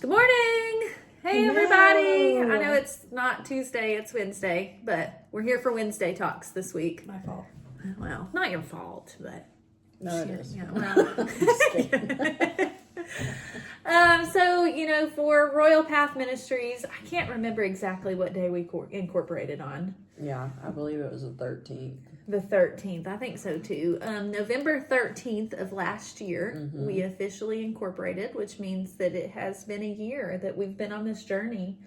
Good morning. Hey, everybody. I know it's not Tuesday, it's Wednesday, but we're here for Wednesday talks this week. My fault. Well, not your fault, but. No, it is. Yeah, well. So, for Royal Path Ministries, I can't remember exactly what day we incorporated on. Yeah, I believe it was the 13th. The 13th, I think so too. November 13th of last year, we officially incorporated, which means that it has been a year that we've been on this journey.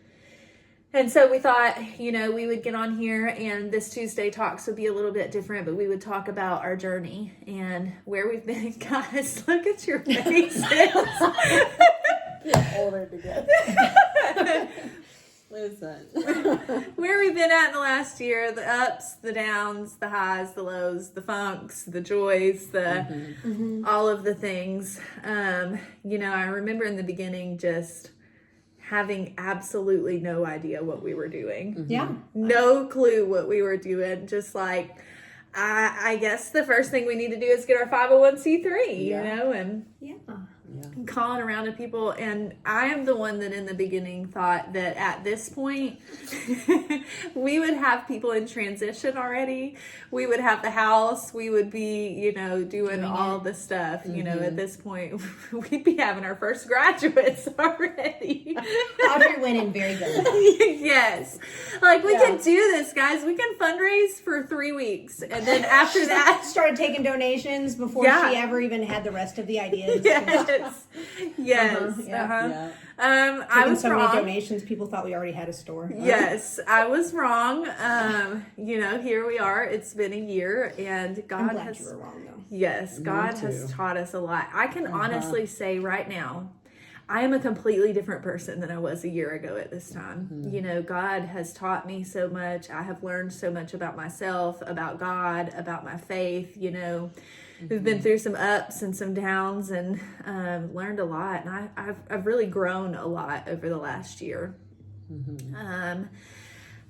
And so we thought, we would get on here and this Tuesday talks would be a little bit different, but we would talk about our journey and where we've been. Guys, look at your faces. Hold it together. Listen. Where we've been at in the last year, the ups, the downs, the highs, the lows, the funks, the joys, all of the things. I remember in the beginning just having absolutely no idea what we were doing. Yeah. No clue what we were doing. Just like, I guess the first thing we need to do is get our 501c3, and calling around to people. And I am the one that in the beginning thought that at this point we would have people in transition already. We would have the house. We would be, doing all the stuff. At this point we'd be having our first graduates already. Audrey went in very good. Yes. Like we can do this, guys. We can fundraise for 3 weeks. And then after that started taking donations before she ever even had the rest of the ideas. Yes. I was so wrong. many donations, people thought we already had a store. Yes, I was wrong. Here we are. It's been a year, and God I'm glad has. you were wrong, though. Yes, God has taught us a lot. I can honestly say right now, I am a completely different person than I was a year ago at this time. God has taught me so much. I have learned so much about myself, about God, about my faith. We've been through some ups and some downs, and learned a lot. And I've really grown a lot over the last year. In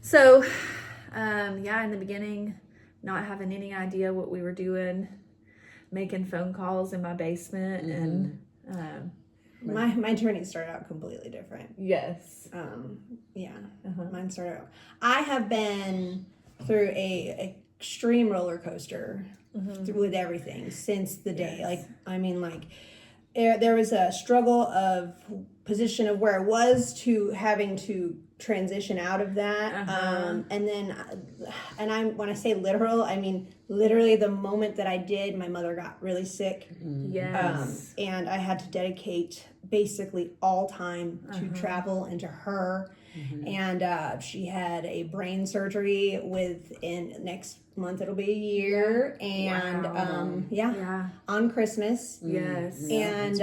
the beginning, not having any idea what we were doing, making phone calls in my basement, and my journey started out completely different. yes, Mine started out. I have been through a extreme roller coaster with everything since the day. There was a struggle of position of where I was to having to transition out of that. When I say literal, I mean literally the moment that I did, my mother got really sick. Yes. And I had to dedicate basically all time to travel and to her. And she had a brain surgery within next month. It'll be a year. And on Christmas. Yes. And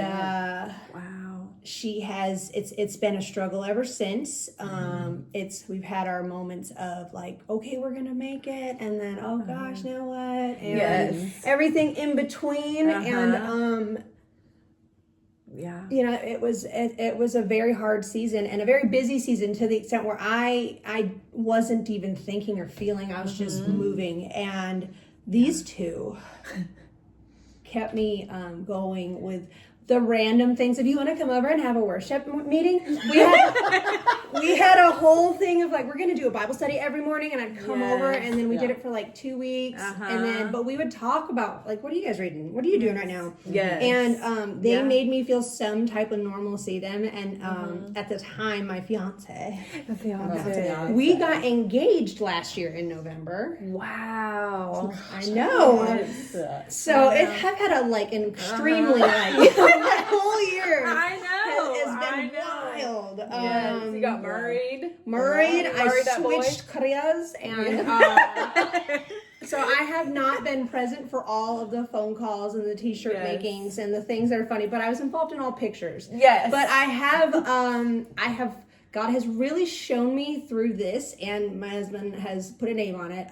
wow. she has it's been a struggle ever since. We've had our moments of like, okay, we're gonna make it, and then oh gosh, now what? And everything in between. And it was a very hard season and a very busy season, to the extent where I wasn't even thinking or feeling. I was just moving, and these two kept me going with the random things. If you want to come over and have a worship meeting, we had a whole thing of like, we're going to do a Bible study every morning, and I'd come over, and then we did it for like 2 weeks, but we would talk about like, what are you guys reading? What are you doing right now? Yes. And they made me feel some type of normalcy then. And at the time, my fiance, we got engaged last year in November. Wow. I know. So I've had an extremely my whole year. I know. Has been wild. Yes. You got married. I switched careers, and so I have not been present for all of the phone calls and the T-shirt makings and the things that are funny. But I was involved in all pictures. Yes. But I have. God has really shown me through this, and my husband has put a name on it.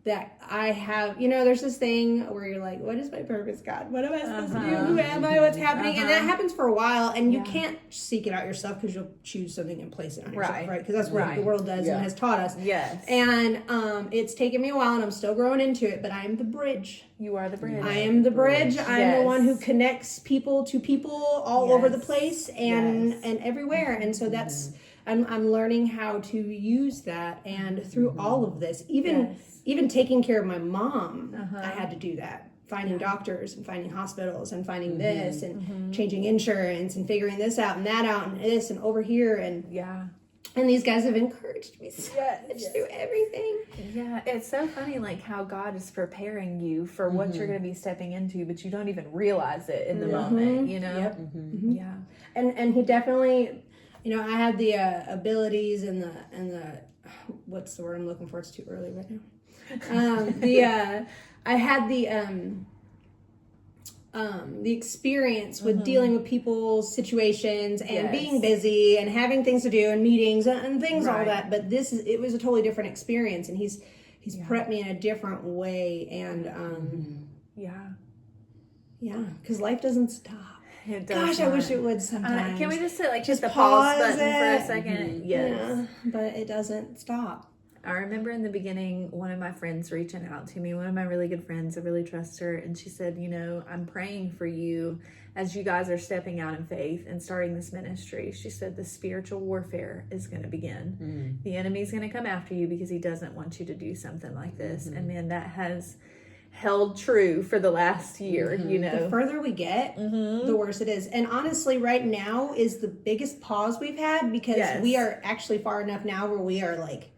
that I have, you know, there's this thing where you're like, what is my purpose, God? What am I supposed to do? Who am I? What's happening? And that happens for a while, and you can't seek it out yourself because you'll choose something and place it on yourself, right? Because that's what the world does and has taught us. Yes. And it's taken me a while, and I'm still growing into it, but I am the bridge. You are the bridge. I am the bridge. I'm the one who connects people to people all over the place and everywhere. And so that's I'm learning how to use that. And through all of this, even taking care of my mom, I had to do that. Finding doctors and finding hospitals and finding this and changing insurance and figuring this out and that out and this and over here and and these guys have encouraged me so much through everything. Yeah, it's so funny, like how God is preparing you for what you're going to be stepping into, but you don't even realize it in the moment, you know? Yeah. And he definitely, you know, I had the abilities and the what's the word I'm looking for? It's too early right now. I had the experience with dealing with people's situations and being busy and having things to do and meetings and things all that. But it was a totally different experience, and he's prepped me in a different way. And because life doesn't stop. It does. Gosh, I wish it would sometimes. Can we just say, like, hit the pause button for a second? Yes. Yeah, but it doesn't stop. I remember in the beginning, one of my friends reaching out to me, one of my really good friends, I really trust her, and she said, you know, I'm praying for you as you guys are stepping out in faith and starting this ministry. She said the spiritual warfare is going to begin. The enemy's going to come after you because he doesn't want you to do something like this. And man, that has held true for the last year, you know. The further we get, the worse it is. And honestly, right now is the biggest pause we've had because we are actually far enough now where we are like,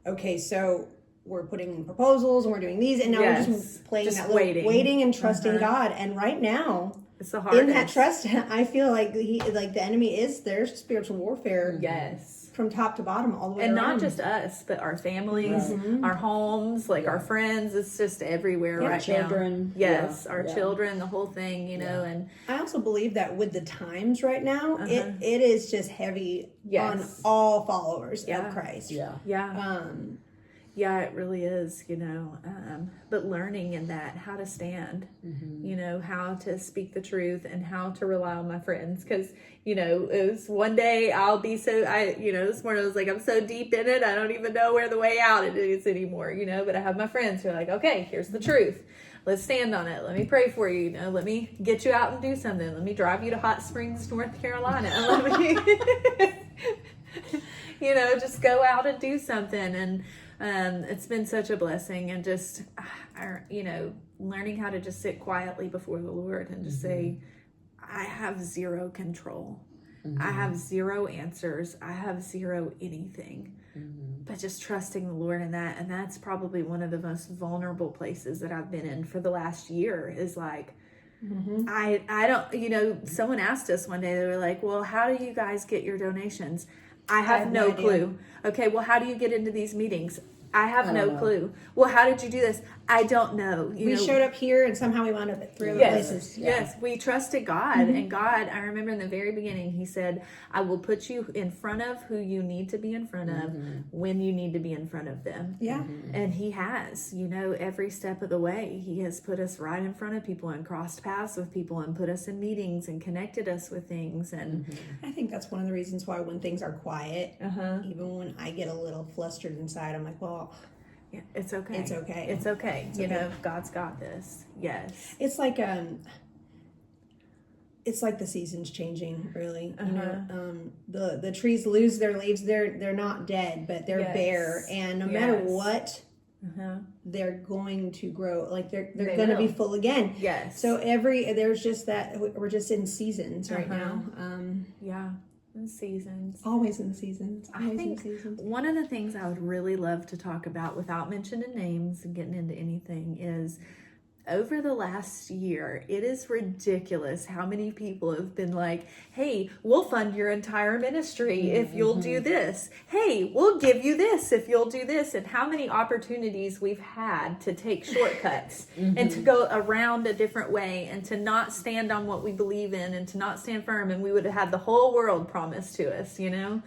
okay, so we're putting in proposals and we're doing these, and now we're just playing that little waiting and trusting God. And right now, it's the hardest. In that trust, I feel like the enemy is there's spiritual warfare. From top to bottom, all the way and around. not just us, but our families, our homes, like our friends. It's just everywhere right children. now. Yes, our children, the whole thing, you know. And I also believe that with the times right now, it is just heavy on all followers of Christ. Yeah, it really is, you know, but learning in that, how to stand, you know, how to speak the truth and how to rely on my friends. Because, you know, it was one day this morning I was like, I'm so deep in it, I don't even know where the way out it is anymore, you know, but I have my friends who are like, okay, here's the truth. Let's stand on it. Let me pray for you. You know, let me get you out and do something. Let me drive you to Hot Springs, North Carolina. Let me, you know, just go out and do something. And it's been such a blessing, and just, you know, learning how to just sit quietly before the Lord and just say, I have zero control. I have zero answers. I have zero anything. But just trusting the Lord in that. And that's probably one of the most vulnerable places that I've been in for the last year is like, I don't, you know, someone asked us one day, they were like, well, how do you guys get your donations? I have no clue. Okay, well, how do you get into these meetings? I have no clue. Well, how did you do this? I don't know. We showed up here and somehow we wound up at 3 other places. Yes, we trusted God. And God, I remember in the very beginning, he said, I will put you in front of who you need to be in front of when you need to be in front of them. And he has, you know, every step of the way. He has put us right in front of people and crossed paths with people and put us in meetings and connected us with things. And I think that's one of the reasons why when things are quiet, even when I get a little flustered inside, I'm like, well, yeah, it's okay. It's okay. It's okay. You know, God's got this. Yes. It's like the seasons changing, really. You know, the trees lose their leaves. They're not dead, but they're bare, and no matter what, they're going to grow. Like they're going to be full again. Yes. So there's just that we're just in seasons right now. In seasons. Always in seasons. I think one of the things I would really love to talk about without mentioning names and getting into anything is over the last year, it is ridiculous how many people have been like, hey, we'll fund your entire ministry if you'll do this. Hey, we'll give you this if you'll do this. And how many opportunities we've had to take shortcuts and to go around a different way and to not stand on what we believe in and to not stand firm. And we would have had the whole world promised to us, you know?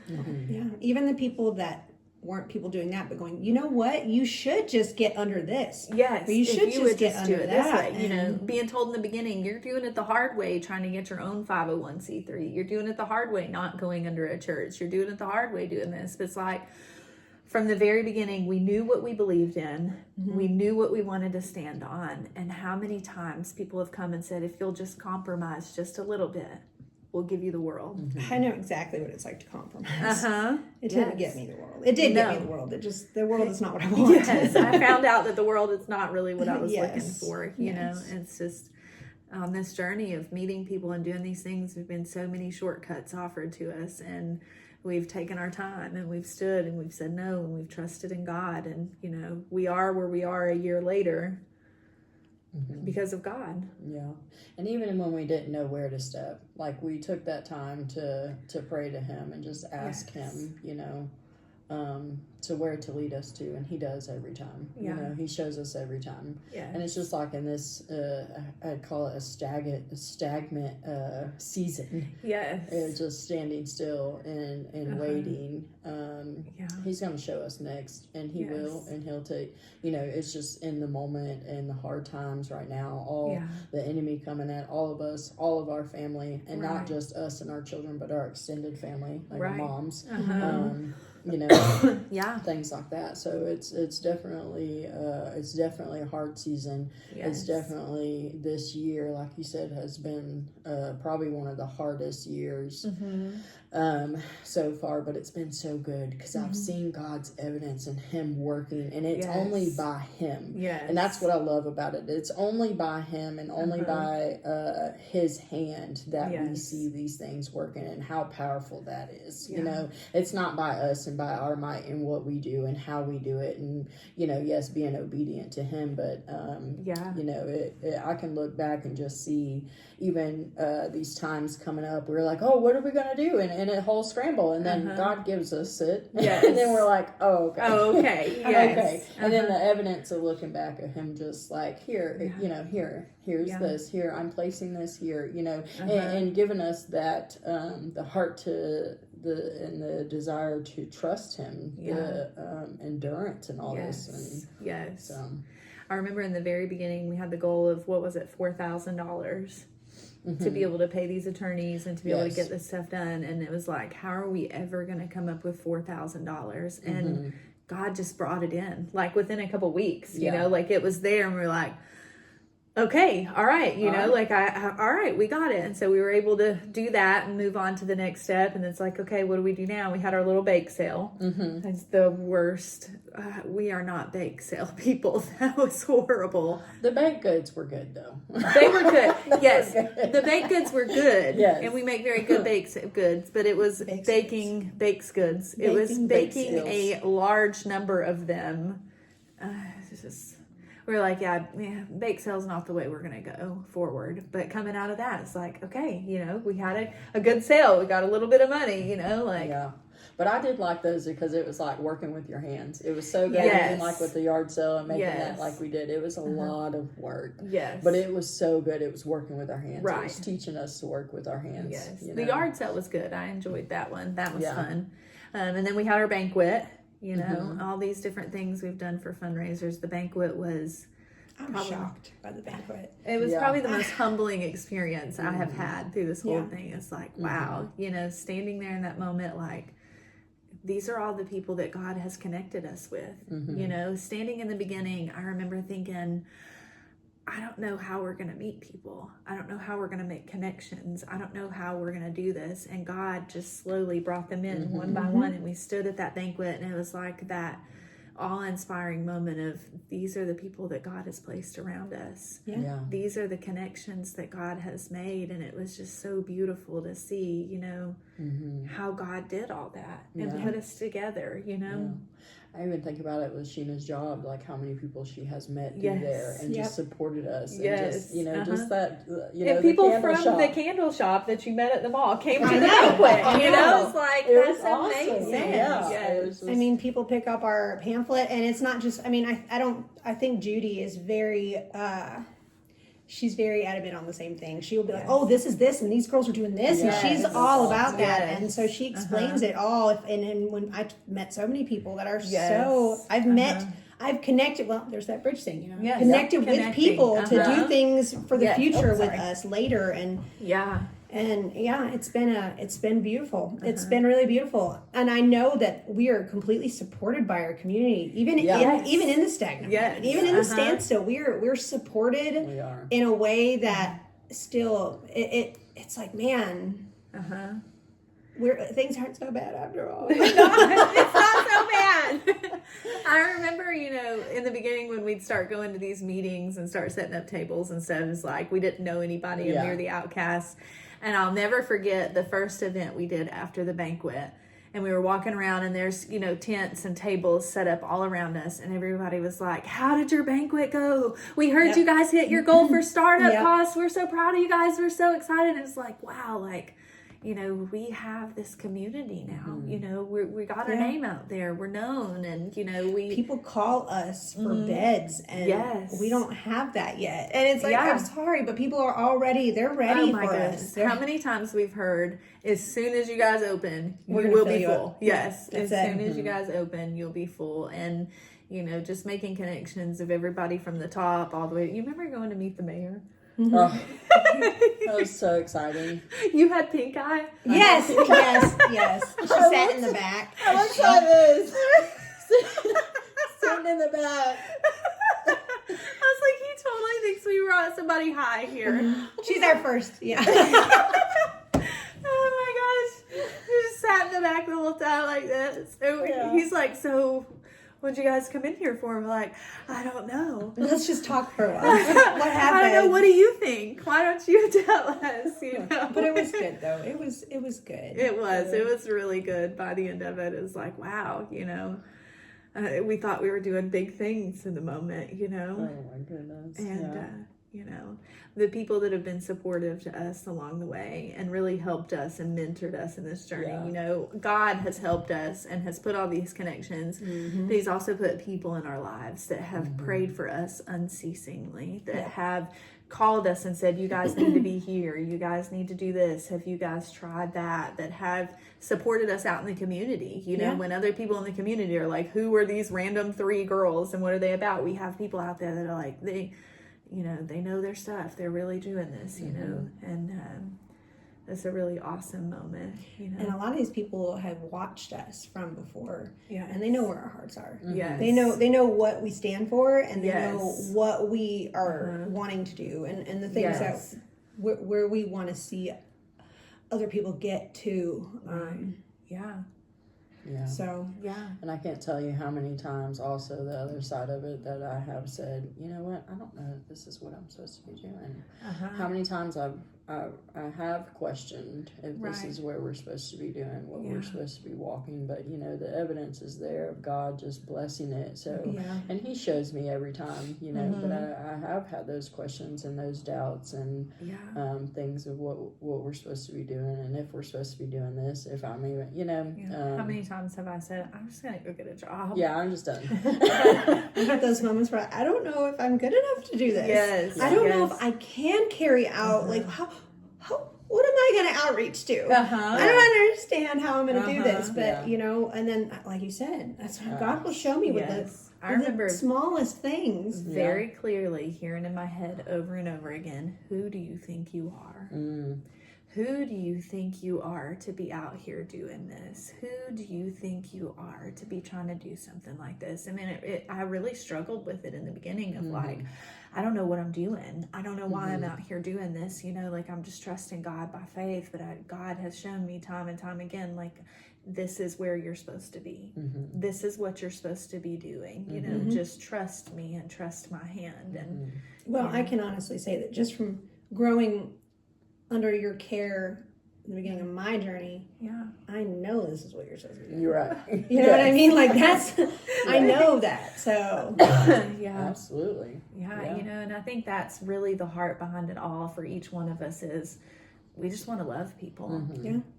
Yeah. Even the people that weren't people doing that, but going, you know what, you should just get under this. Yes, Or you should if just would get just under do it that. this way. You know, being told in the beginning, you're doing it the hard way, trying to get your own 501c3. You're doing it the hard way, not going under a church. You're doing it the hard way, doing this. But it's like, from the very beginning, we knew what we believed in. We knew what we wanted to stand on. And how many times people have come and said, if you'll just compromise just a little bit, we'll give you the world. I know exactly what it's like to compromise. Uh-huh. It didn't Yes. get me the world. It did get No. me the world. The world is not what I want. Yes, I found out that the world is not really what I was looking Yes. for. You know, it's just on this journey of meeting people and doing these things, there's been so many shortcuts offered to us, and we've taken our time and we've stood and we've said no and we've trusted in God, and you know, we are where we are a year later because of God. Yeah. And even when we didn't know where to step, like we took that time to pray to him and just ask him, you know, to where to lead us to, and he does every time. Yeah. You know, he shows us every time. Yeah. And it's just like in this I'd call it a stagnant season. Yes. Just standing still and waiting. He's going to show us next, and he will, and he'll take, you know, it's just in the moment and the hard times right now, all the enemy coming at all of us, all of our family, and not just us and our children, but our extended family, like our moms. You know, things like that. So it's definitely a hard season. It's definitely, this year, like you said, has been probably one of the hardest years so far, but it's been so good because I've seen God's evidence and him working, and it's only by him. And that's what I love about it. It's only by him and only by his hand that we see these things working, and how powerful that is. You know, it's not by us and by our might and what we do and how we do it, and you know, yes, being obedient to him, but you know, I can look back and just see even these times coming up, we're like, oh, what are we gonna do, and a whole scramble, and then God gives us it, and then we're like, oh, okay, okay, and then the evidence of looking back at him, just like, here, you know, here's this, here, I'm placing this here, you know, and giving us that the heart to and the desire to trust him, the endurance and all this, and so. I remember in the very beginning we had the goal of, what was it, $4,000 to be able to pay these attorneys and to be able to get this stuff done, and it was like, how are we ever going to come up with $4,000? And God just brought it in, like within a couple weeks, you know, like it was there, and we were like, okay, all right, you know, like all right, we got it. And so we were able to do that and move on to the next step. And it's like, okay, what do we do now? We had our little bake sale. It's the worst. We are not bake sale people. That was horrible. The baked goods were good, though. They were good. Yes, the baked goods were good. Yes. And we make very good baked goods, but it was baking baked goods. It was baking a large number of them. It's just... We're like, bake sale's not the way we're going to go forward. But coming out of that, it's like, okay, you know, we had a good sale. We got a little bit of money, you know, like. Yeah. But I did like those because it was like working with your hands. It was so good. And like with the yard sale and making that like we did. It was a lot of work. Yes. But it was so good. It was working with our hands. Right. It was teaching us to work with our hands. Yes. You know? The yard sale was good. I enjoyed that one. That was fun. And then we had our banquet, you know, all these different things we've done for fundraisers. The banquet was... I'm shocked by the banquet. It was probably the most humbling experience I have had through this whole thing. It's like, wow, you know, standing there in that moment, like, these are all the people that God has connected us with. You know, standing in the beginning, I remember thinking, I don't know how we're going to meet people. I don't know how we're going to make connections. I don't know how we're going to do this. And God just slowly brought them in one by one. And we stood at that banquet, and it was like that awe-inspiring moment of, these are the people that God has placed around us. These are the connections that God has made, and it was just so beautiful to see, you know, how God did all that and put us together, you know. I even think about it with Sheena's job, like how many people she has met through there and just supported us. And just, you know, just that, you know, and people the from the candle shop that you met at the mall came to the banquet. You know, it's like, that's amazing. Awesome. I mean, people pick up our pamphlet, and it's not just, I mean, I think Judy is very, she's very adamant on the same thing. She will be like, "Oh, this is this, and these girls are doing this," and she's all about that. And so she explains it all. And when I've met so many people that are so, I've connected. Well, there's that bridge thing, connected with people to do things for the future with us later, and it's been beautiful. It's been really beautiful, and I know that we are completely supported by our community, even in the stagnant, even in the standstill. We're supported in a way that still it's like, man, things aren't so bad after all. It's not so bad. I remember, in the beginning when we'd start going to these meetings and start setting up tables and stuff, it's like we didn't know anybody and we were the outcasts. And I'll never forget the first event we did after the banquet. And we were walking around and there's, tents and tables set up all around us. And everybody was like, "How did your banquet go? We heard you guys hit your goal for startup costs. We're so proud of you guys. We're so excited." And it was like, wow, we have this community now. We got our name out there. We're known, and people call us for beds, and we don't have that yet. And it's like, I'm sorry, but people are they're ready for us. How many times we've heard, as soon as you guys open, you will be full. Yes, as soon as you guys open, you'll be full. And just making connections of everybody from the top all the way. You remember going to meet the mayor? Oh, that was so exciting. You had pink eye? Yes. She sat in the back. I looks like this. Sitting in the back. I was like, he totally thinks we brought somebody high here. She's our first, Oh my gosh. He just sat in the back the whole time like this. He's like, "So what'd you guys come in here for?" We're like, "I don't know. Let's just talk for a while. What happened? I don't know. What do you think? Why don't you tell us?" But it was good though. It was good. It was really good. By the end of it, it was like, wow, we thought we were doing big things in the moment, Oh my goodness. And the people that have been supportive to us along the way and really helped us and mentored us in this journey. God has helped us and has put all these connections. But he's also put people in our lives that have prayed for us unceasingly, that have called us and said, "You guys need to be here. You guys need to do this. Have you guys tried that?" That have supported us out in the community. When other people in the community are like, "Who are these random 3 girls and what are they about?" We have people out there that are like, they know their stuff. They're really doing this, and it's a really awesome moment, And a lot of these people have watched us from before, and they know where our hearts are. Yes. They know what we stand for, and they know what we are wanting to do, and the things that where we want to see other people get to. So and I can't tell you how many times also the other side of it that I have said, "You know what, I don't know if this is what I'm supposed to be doing." How many times I have questioned if this is where we're supposed to be doing what we're supposed to be walking, but the evidence is there of God just blessing it. So and he shows me every time, but I have had those questions and those doubts and things of what we're supposed to be doing, and if we're supposed to be doing this, if I'm even how many times have I said, "I'm just gonna go get a job"? I'm just done. I have those moments where I don't know if I'm good enough to do this. I don't know if I can carry out what am I going to outreach to? I don't understand how I'm going to do this, but and then like you said, that's how God will show me with I remember the smallest things very clearly hearing in my head over and over again, "Who do you think you are? Who do you think you are to be out here doing this? Who do you think you are to be trying to do something like this?" I mean, I really struggled with it in the beginning of like, I don't know what I'm doing. I don't know why I'm out here doing this. I'm just trusting God by faith. But God has shown me time and time again, like, this is where you're supposed to be. This is what you're supposed to be doing. Just trust me and trust my hand. And I can honestly say that just from growing under your care in the beginning of my journey, I know this is what you're supposed to do. You're right. You know what I mean? Like that's, I know that. So absolutely. And I think that's really the heart behind it all for each one of us is we just want to love people.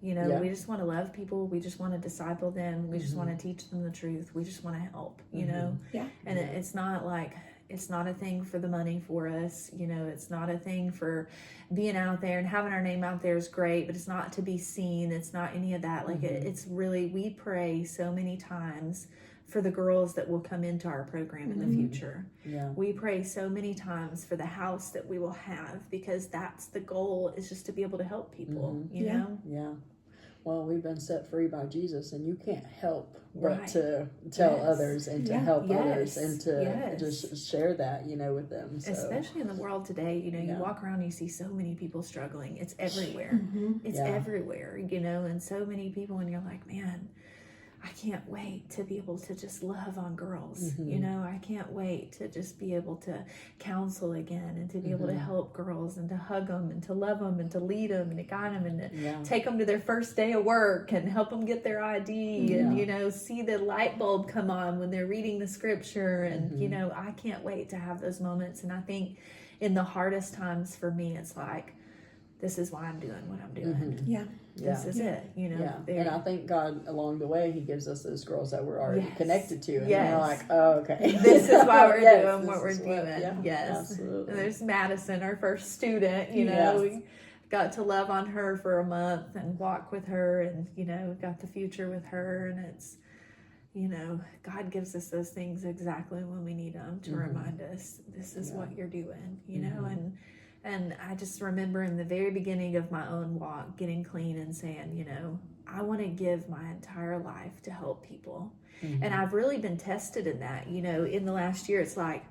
We just want to love people. We just want to disciple them. We just want to teach them the truth. We just want to help, And it's not like, it's not a thing for the money for us. You know, it's not a thing for being out there, and having our name out there is great, but it's not to be seen. It's not any of that. Like it's really, we pray so many times for the girls that will come into our program in the future. Yeah. We pray so many times for the house that we will have, because that's the goal, is just to be able to help people, you know? Yeah. Well, we've been set free by Jesus, and you can't help but Right. to tell others and to help others Yes. and to Yes. just share that, you know, with them. So. Especially in the world today, you know, you walk around and you see so many people struggling. It's everywhere. It's everywhere, you know, and so many people, and you're like, man, I can't wait to be able to just love on girls. You know, I can't wait to just be able to counsel again, and to be able to help girls, and to hug them, and to love them, and to lead them, and to guide them, and to take them to their first day of work, and help them get their ID, and, you know, see the light bulb come on when they're reading the scripture. And, you know, I can't wait to have those moments. And I think in the hardest times for me, it's like, this is why I'm doing what I'm doing. This is it, you know. And I thank God along the way, He gives us those girls that we're already connected to. And Yes. we're like, oh, okay. This is why we're Yes, doing this what we're is doing. what- Yes. absolutely. And there's Madison, our first student, you know. We got to love on her for a month and walk with her, and, you know, got the future with her. And it's, you know, God gives us those things exactly when we need them to remind us, this is what you're doing, you know. And I just remember in the very beginning of my own walk, getting clean and saying, you know, I want to give my entire life to help people. And I've really been tested in that, you know. In the last year, it's like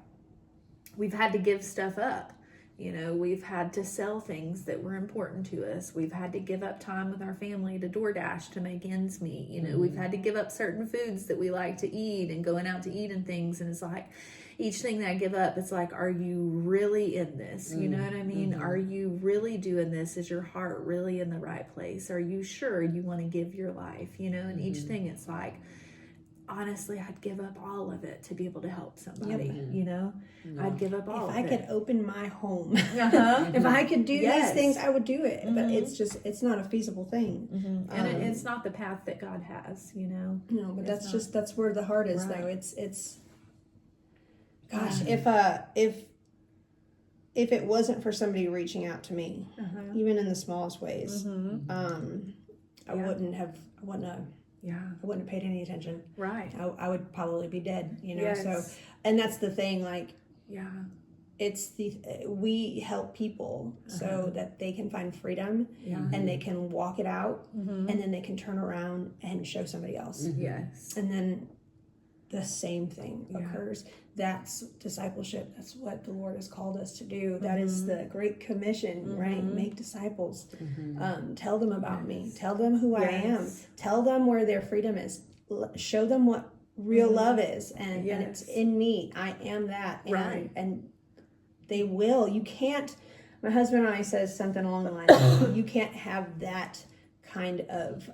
we've had to give stuff up. You know, we've had to sell things that were important to us. We've had to give up time with our family to DoorDash to make ends meet. You know, we've had to give up certain foods that we like to eat, and going out to eat and things. And it's like, each thing that I give up, it's like, are you really in this? You know what I mean? Are you really doing this? Is your heart really in the right place? Are you sure you want to give your life? You know, and each thing, it's like, honestly, I'd give up all of it to be able to help somebody, you know? I'd give up all of it. If I could open my home, if I could do these things, I would do it. But it's not a feasible thing. And it's not the path that God has, you know? No, but that's where the heart is, though. It's gosh, if it wasn't for somebody reaching out to me, even in the smallest ways, I wouldn't have paid any attention. Right. I would probably be dead, you know. Yes. So, and that's the thing, like, it's we help people so that they can find freedom and they can walk it out, and then they can turn around and show somebody else. Yes. And then the same thing occurs. That's discipleship. That's what the Lord has called us to do. That is the Great Commission, right? Make disciples. Tell them about me. Tell them who I am. Tell them where their freedom is. Show them what real love is. And it's in me. I am that. And they will. You can't, my husband and I says something along the lines of, you can't have that kind of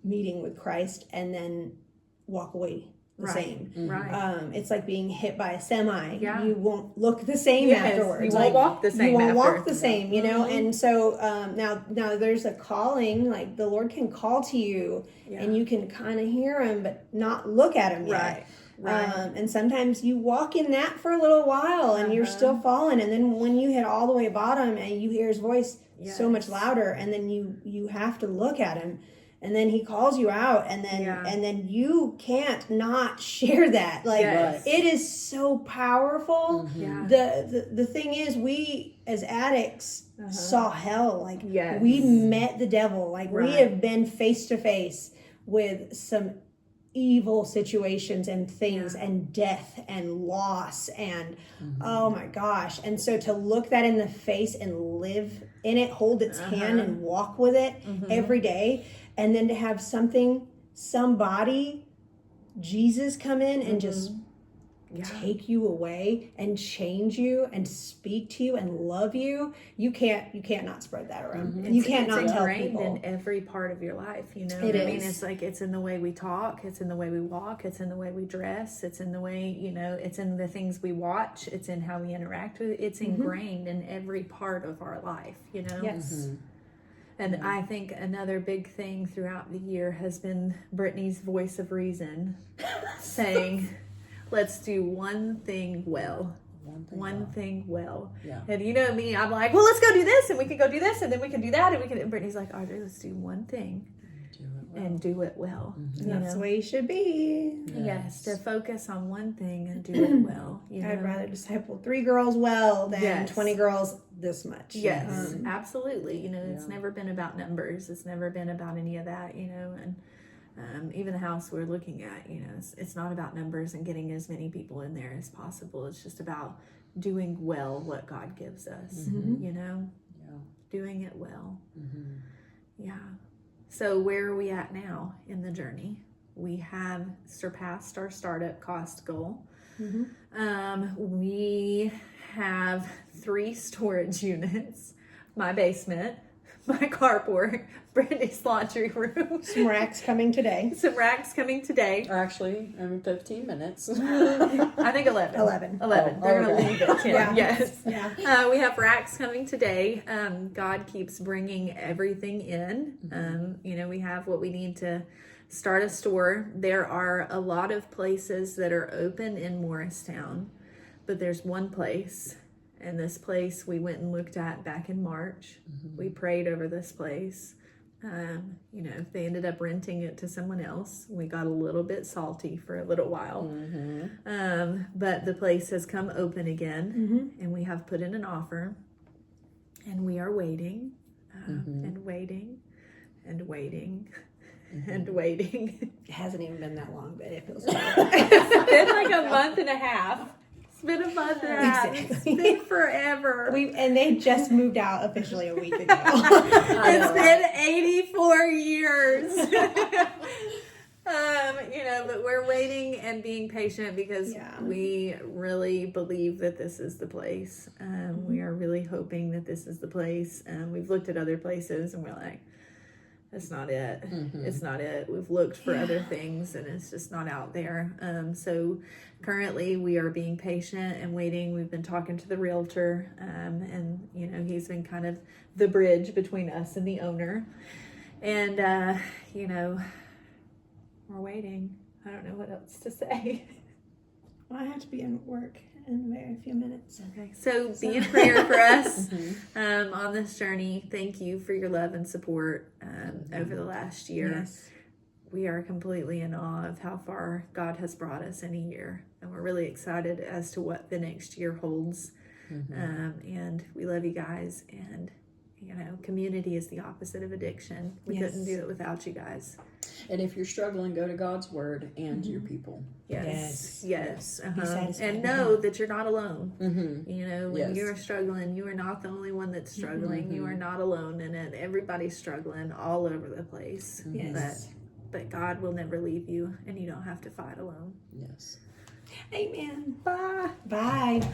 meeting with Christ and then walk away the same. It's like being hit by a semi. You won't look the same afterwards. You won't walk the same. You won't walk the same, you know. And so now there's a calling. Like, the Lord can call to you, and you can kind of hear Him, but not look at Him yet. And sometimes you walk in that for a little while, and you're still falling. And then when you hit all the way bottom, and you hear His voice so much louder, and then you have to look at Him. And then He calls you out, and then you can't not share that. Like, it is so powerful. The thing is, we as addicts saw hell. Like, we met the devil. Like, we have been face to face with some evil situations and things and death and loss and oh my gosh. And so to look that in the face and live in it, hold its hand and walk with it every day, and then to have somebody, Jesus, come in and just take you away and change you and speak to you and love you, you can't not spread that around. And you can't not tell people. In every part of your life, you know. It is. I mean, it's like, it's in the way we talk, it's in the way we walk, it's in the way we dress, it's in the way, you know, it's in the things we watch, it's in how we interact with it. It's ingrained in every part of our life, you know. And I think another big thing throughout the year has been Brittany's voice of reason saying, let's do one thing well. One thing well. Yeah. And you know me, I'm like, well, let's go do this, and we can go do this, and then we can do that, and we can. And Brittany's like, Audrey, let's do one thing and do it well. That's the way you should be. Yes, to focus on one thing and do it well. I'd rather disciple 3 girls well than 20 girls this much. Yes, absolutely. It's never been about numbers. It's never been about any of that, and even the house we're looking at, it's not about numbers and getting as many people in there as possible. It's just about doing well what God gives us, doing it well. Yeah. So where are we at now in the journey? We have surpassed our startup cost goal. We have 3 storage units, my basement, my carport, Brittany's laundry room. Some racks coming today. Or actually, 15 minutes. I think 11. 11. They're going to leave it 10. Yeah. Yes. Yeah. We have racks coming today. God keeps bringing everything in. We have what we need to start a store. There are a lot of places that are open in Morristown, but there's one place. And this place we went and looked at back in March. We prayed over this place. They ended up renting it to someone else. We got a little bit salty for a little while. But the place has come open again, and we have put in an offer, and we are waiting, and waiting, and waiting, and waiting. It hasn't even been that long, but it feels like It's been like a month and a half. It's been a month and a half. It's been forever. And they just moved out officially a week ago. It's been 84 years. But we're waiting and being patient because we really believe that this is the place. We are really hoping that this is the place. We've looked at other places and we're like, that's not it. It's not it. We've looked for other things and it's just not out there. So currently we are being patient and waiting. We've been talking to the realtor, and he's been kind of the bridge between us and the owner. And we're waiting. I don't know what else to say. Well, I have to be in work in a very few minutes. Okay, so be in prayer for us on this journey. Thank you for your love and support over the last year. Yes. We are completely in awe of how far God has brought us in a year, and we're really excited as to what the next year holds. And we love you guys, and community is the opposite of addiction. We couldn't do it without you guys. And if you're struggling, go to God's word and your people. Yes. And know that you're not alone. When you're struggling, you are not the only one that's struggling. You are not alone in it. Everybody's struggling all over the place. But God will never leave you, and you don't have to fight alone. Yes. Amen. Bye. Bye.